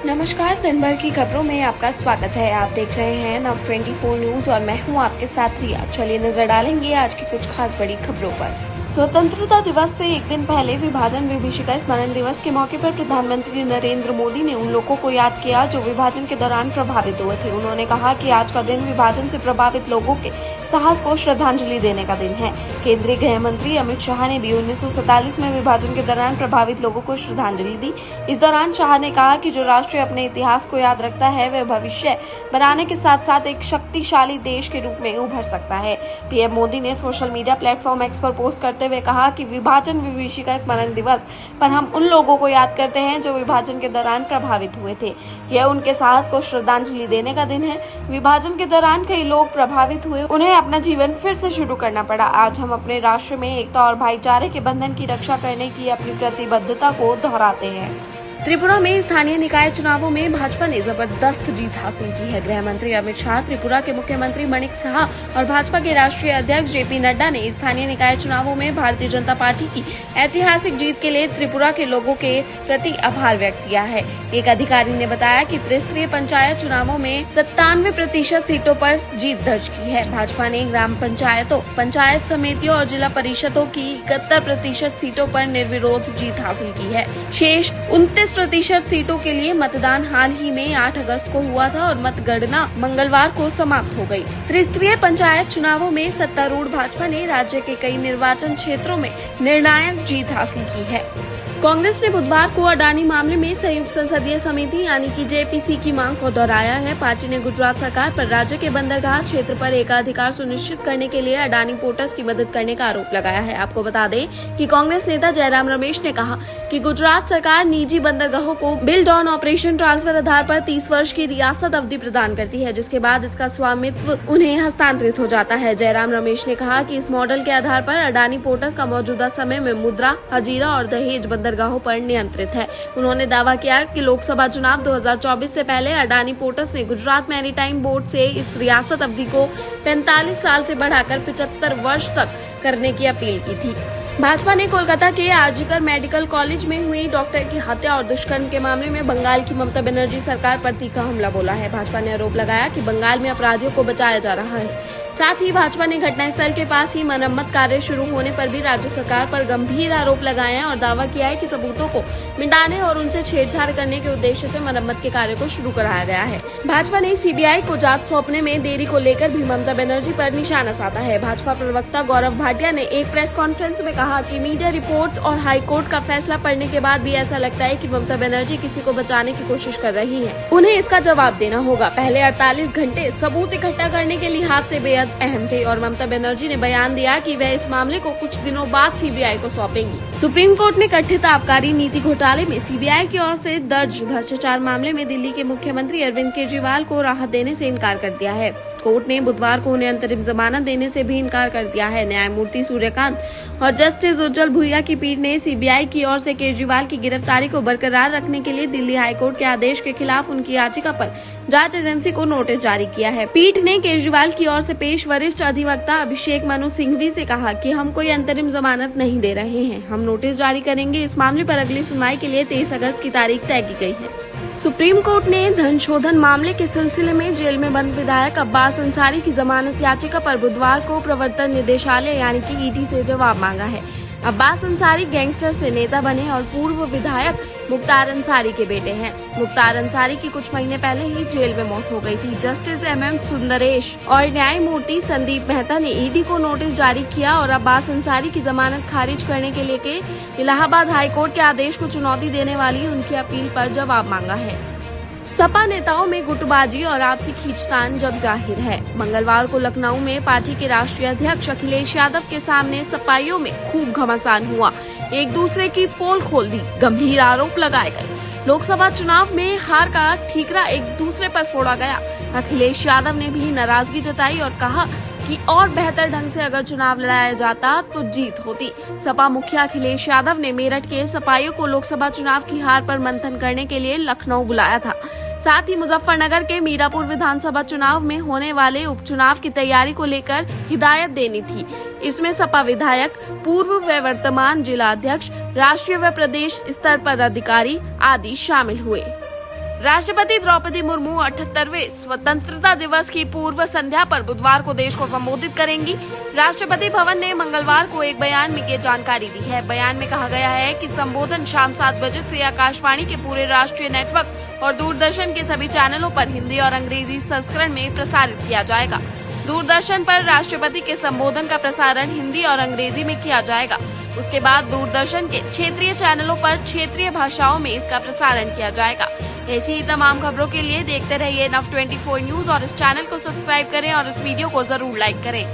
नमस्कार, दिन भर की खबरों में आपका स्वागत है। आप देख रहे हैं नव 24 न्यूज और मैं हूं आपके साथ रिया। चलिए नजर डालेंगे आज की कुछ खास बड़ी खबरों पर। स्वतंत्रता दिवस से एक दिन पहले विभाजन विभीषिका स्मरण दिवस के मौके पर प्रधानमंत्री नरेंद्र मोदी ने उन लोगों को याद किया जो विभाजन के दौरान प्रभावित हुए थे। उन्होंने कहा कि आज का दिन विभाजन से प्रभावित लोगों के साहस को श्रद्धांजलि देने का दिन है। केंद्रीय गृह मंत्री अमित शाह ने भी 1947 में विभाजन के दौरान प्रभावित लोगों को श्रद्धांजलि दी। इस दौरान शाह ने कहा कि जो राष्ट्र अपने इतिहास को याद रखता है वह भविष्य बनाने के साथ साथ एक शक्तिशाली देश के रूप में उभर सकता है। पीएम मोदी ने सोशल मीडिया प्लेटफॉर्म एक्स पर पोस्ट करते हुए कहा कि विभाजन विभीषिका स्मरण दिवस पर हम उन लोगों को याद करते हैं जो विभाजन के दौरान प्रभावित हुए थे। यह उनके साहस को श्रद्धांजलि देने का दिन है। विभाजन के दौरान कई लोग प्रभावित हुए, उन्हें अपना जीवन फिर से शुरू करना पड़ा। आज हम अपने राष्ट्र में एकता और भाईचारे के बंधन की रक्षा करने की अपनी प्रतिबद्धता को दोहराते हैं। त्रिपुरा में स्थानीय निकाय चुनावों में भाजपा ने जबरदस्त जीत हासिल की है। गृह मंत्री अमित शाह, त्रिपुरा के मुख्यमंत्री मणिक साहा और भाजपा के राष्ट्रीय अध्यक्ष जेपी नड्डा ने स्थानीय निकाय चुनावों में भारतीय जनता पार्टी की ऐतिहासिक जीत के लिए त्रिपुरा के लोगों के प्रति आभार व्यक्त किया है। एक अधिकारी ने बताया कि त्रिस्तरीय पंचायत चुनावों में 97% सीटों पर जीत दर्ज की है। भाजपा ने ग्राम पंचायतों, पंचायत समितियों और जिला परिषदों की 71% सीटों पर निर्विरोध जीत हासिल की है। शेष 29% सीटों के लिए मतदान हाल ही में 8 अगस्त को हुआ था और मतगणना मंगलवार को समाप्त हो गई। त्रिस्तरीय पंचायत चुनावों में सत्तारूढ़ भाजपा ने राज्य के कई निर्वाचन क्षेत्रों में निर्णायक जीत हासिल की है। कांग्रेस ने बुधवार को अडानी मामले में संयुक्त संसदीय समिति यानी कि जेपीसी की मांग को दोहराया है। पार्टी ने गुजरात सरकार पर राज्य के बंदरगाह क्षेत्र पर एकाधिकार सुनिश्चित करने के लिए अडानी पोर्ट्स की मदद करने का आरोप लगाया है। आपको बता दें कि कांग्रेस नेता जयराम रमेश ने कहा कि गुजरात सरकार निजी बंदरगाहों को बिल्ड ऑन ऑपरेशन ट्रांसफर आधार पर 30 वर्ष की रियासत अवधि प्रदान करती है, जिसके बाद इसका स्वामित्व उन्हें हस्तांतरित हो जाता है। जयराम रमेश ने कहा कि इस मॉडल के आधार पर अडानी पोर्ट्स का मौजूदा समय में मुद्रा, हजीरा और दहेज बंदरगाहों पर नियंत्रित है। उन्होंने दावा किया कि लोकसभा चुनाव 2024 से पहले अडानी पोर्ट्स ने गुजरात मैरीटाइम बोर्ड से इस रियासत अवधि को 45 साल से बढ़ाकर 75 वर्ष तक करने की अपील की थी। भाजपा ने कोलकाता के आरजीकर मेडिकल कॉलेज में हुई डॉक्टर की हत्या और दुष्कर्म के मामले में बंगाल की ममता बनर्जी सरकार पर तीखा हमला बोला है। भाजपा ने आरोप लगाया कि बंगाल में अपराधियों को बचाया जा रहा है। साथ ही भाजपा ने घटनास्थल के पास ही मरम्मत कार्य शुरू होने पर भी राज्य सरकार पर गंभीर आरोप लगाए हैं और दावा किया है कि सबूतों को मिटाने और उनसे छेड़छाड़ करने के उद्देश्य से मरम्मत के कार्य को शुरू कराया गया है। भाजपा ने सीबीआई को जांच सौंपने में देरी को लेकर भी ममता बनर्जी पर निशाना साधा है। भाजपा प्रवक्ता गौरव भाटिया ने एक प्रेस कॉन्फ्रेंस में कहा कि मीडिया रिपोर्ट्स और हाईकोर्ट का फैसला पढ़ने के बाद भी ऐसा लगता है कि ममता बनर्जी किसी को बचाने की कोशिश कर रही है। उन्हें इसका जवाब देना होगा। पहले 48 घंटे सबूत इकट्ठा करने के लिहाज से बेहद अहम थे और ममता बनर्जी ने बयान दिया कि वह इस मामले को कुछ दिनों बाद सीबीआई को सौंपेंगी। सुप्रीम कोर्ट ने कथित आबकारी नीति घोटाले में सीबीआई की ओर से दर्ज भ्रष्टाचार मामले में दिल्ली के मुख्यमंत्री अरविंद केजरीवाल को राहत देने से इनकार कर दिया है। कोर्ट ने बुधवार को उन्हें अंतरिम जमानत देने से भी इनकार कर दिया है। न्यायमूर्ति सूर्यकांत और जस्टिस उज्जवल भुइया की पीठ ने सीबीआई की ओर से केजरीवाल की गिरफ्तारी को बरकरार रखने के लिए दिल्ली हाईकोर्ट के आदेश के खिलाफ उनकी याचिका पर जांच एजेंसी को नोटिस जारी किया है। पीठ ने केजरीवाल की ओर से पेश वरिष्ठ अधिवक्ता अभिषेक मनु सिंघवी से कहा कि हम कोई अंतरिम जमानत नहीं दे रहे हैं, हम नोटिस जारी करेंगे। इस मामले पर अगली सुनवाई के लिए 23 अगस्त की तारीख तय की गई है। सुप्रीम कोर्ट ने धन शोधन मामले के सिलसिले में जेल में बंद विधायक अब्बास अंसारी की जमानत याचिका पर बुधवार को प्रवर्तन निदेशालय यानी कि ईडी से जवाब मांगा है। अब्बास अंसारी गैंगस्टर से नेता बने और पूर्व विधायक मुख्तार अंसारी के बेटे हैं। मुख्तार अंसारी की कुछ महीने पहले ही जेल में मौत हो गई थी। जस्टिस MM सुंदरेश और न्यायमूर्ति संदीप मेहता ने ईडी को नोटिस जारी किया और अब्बास अंसारी की जमानत खारिज करने के लिए इलाहाबाद हाईकोर्ट के आदेश को चुनौती देने वाली उनकी अपील पर जवाब मांगा है। सपा नेताओं में गुटबाजी और आपसी खींचतान जग जाहिर है। मंगलवार को लखनऊ में पार्टी के राष्ट्रीय अध्यक्ष अखिलेश यादव के सामने सपाइयों में खूब घमासान हुआ, एक दूसरे की पोल खोल दी, गंभीर आरोप लगाए गए। लोकसभा चुनाव में हार का ठीकरा एक दूसरे पर फोड़ा गया। अखिलेश यादव ने भी नाराजगी जताई और कहा कि और बेहतर ढंग से अगर चुनाव लड़ाया जाता तो जीत होती। सपा मुखिया अखिलेश यादव ने मेरठ के सपाइयों को लोकसभा चुनाव की हार पर मंथन करने के लिए लखनऊ बुलाया था। साथ ही मुजफ्फरनगर के मीरापुर विधानसभा चुनाव में होने वाले उपचुनाव की तैयारी को लेकर हिदायत देनी थी। इसमें सपा विधायक, पूर्व व वर्तमान जिला अध्यक्ष, राष्ट्रीय व प्रदेश स्तर पदाधिकारी आदि शामिल हुए। राष्ट्रपति द्रौपदी मुर्मू 78वें स्वतंत्रता दिवस की पूर्व संध्या पर बुधवार को देश को संबोधित करेंगी। राष्ट्रपति भवन ने मंगलवार को एक बयान में ये जानकारी दी है। बयान में कहा गया है कि संबोधन शाम 7 बजे से आकाशवाणी के पूरे राष्ट्रीय नेटवर्क और दूरदर्शन के सभी चैनलों पर हिंदी और अंग्रेजी संस्करण में प्रसारित किया जाएगा। दूरदर्शन पर राष्ट्रपति के संबोधन का प्रसारण हिंदी और अंग्रेजी में किया जाएगा। उसके बाद दूरदर्शन के क्षेत्रीय चैनलों पर क्षेत्रीय भाषाओं में इसका प्रसारण किया जाएगा। ऐसी ही तमाम खबरों के लिए देखते रहिए NOW 24 न्यूज और इस चैनल को सब्सक्राइब करें और इस वीडियो को जरूर लाइक करें।